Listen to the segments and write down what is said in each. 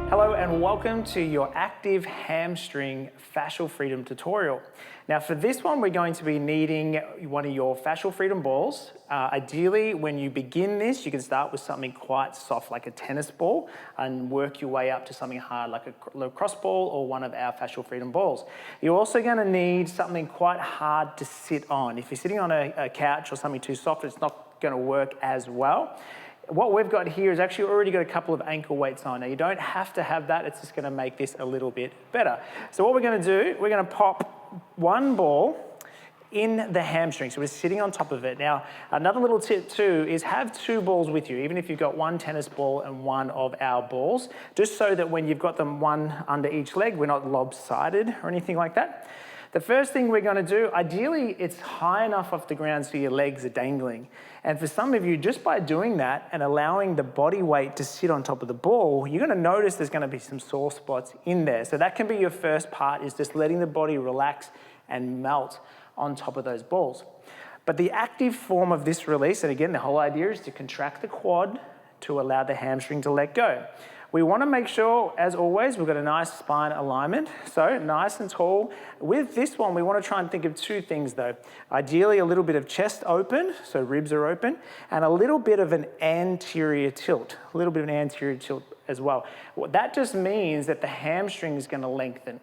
Hello and welcome to your active hamstring fascial freedom tutorial. Now for this one, we're going to be needing one of your fascial freedom balls. Ideally, when you begin this, you can start with something quite soft like a tennis ball and work your way up to something hard like a lacrosse ball or one of our fascial freedom balls. You're also going to need something quite hard to sit on. If you're sitting on a couch or something too soft, it's not going to work as well. What we've got here is actually already got a couple of ankle weights on. Now you don't have to have that, it's just gonna make this a little bit better. So what we're gonna do, we're gonna pop one ball in the hamstring. So we're sitting on top of it. Now, another little tip too is have two balls with you, even if you've got one tennis ball and one of our balls, just so that when you've got them one under each leg, we're not lopsided or anything like that. The first thing we're gonna do, ideally it's high enough off the ground so your legs are dangling. And for some of you, just by doing that and allowing the body weight to sit on top of the ball, you're gonna notice there's gonna be some sore spots in there. So that can be your first part, is just letting the body relax and melt on top of those balls. But the active form of this release, and again, the whole idea is to contract the quad to allow the hamstring to let go. We want to make sure, as always, we've got a nice spine alignment, so nice and tall. With this one, we want to try and think of two things though. Ideally, a little bit of chest open, so ribs are open, and a little bit of an anterior tilt, as well. That just means that the hamstring is going to lengthen.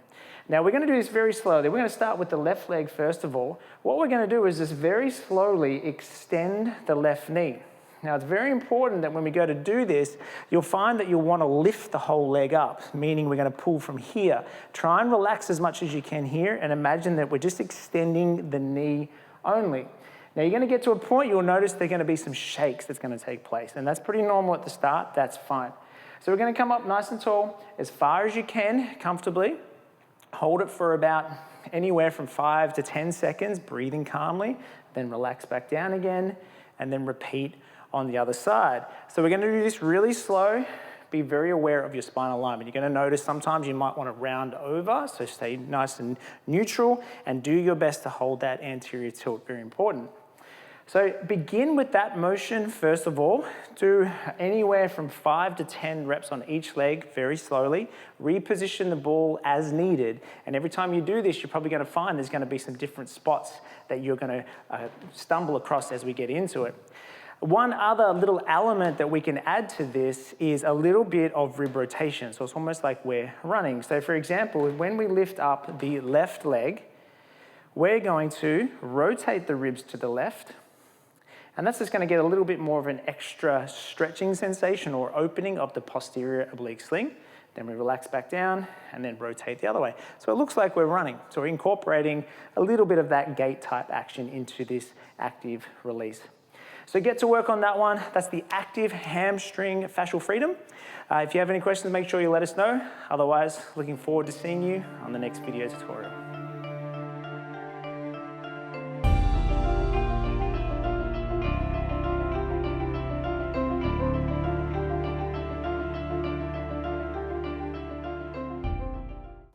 Now we're going to do this very slowly. We're going to start with the left leg first of all. What we're going to do is just very slowly extend the left knee. Now it's very important that when we go to do this, you'll find that you'll want to lift the whole leg up, meaning we're going to pull from here. Try and relax as much as you can here and imagine that we're just extending the knee only. Now you're going to get to a point, you'll notice there are going to be some shakes that's going to take place, and that's pretty normal at the start, that's fine. So we're going to come up nice and tall as far as you can comfortably. Hold it for about anywhere from 5 to 10 seconds, breathing calmly, then relax back down again, and then repeat on the other side. So we're going to do this really slow. Be very aware of your spine alignment. You're going to notice sometimes you might want to round over, so stay nice and neutral and do your best to hold that anterior tilt, very important. So begin with that motion first of all. Do anywhere from 5 to 10 reps on each leg very slowly. Reposition the ball as needed. And every time you do this, you're probably going to find there's going to be some different spots that you're going to stumble across as we get into it. One other little element that we can add to this is a little bit of rib rotation. So it's almost like we're running. So for example, when we lift up the left leg, we're going to rotate the ribs to the left. And that's just going to get a little bit more of an extra stretching sensation or opening of the posterior oblique sling. Then we relax back down and then rotate the other way. So it looks like we're running. So we're incorporating a little bit of that gait type action into this active release. So get to work on that one. That's the active hamstring fascial freedom. If you have any questions, make sure you let us know. Otherwise, looking forward to seeing you on the next video tutorial.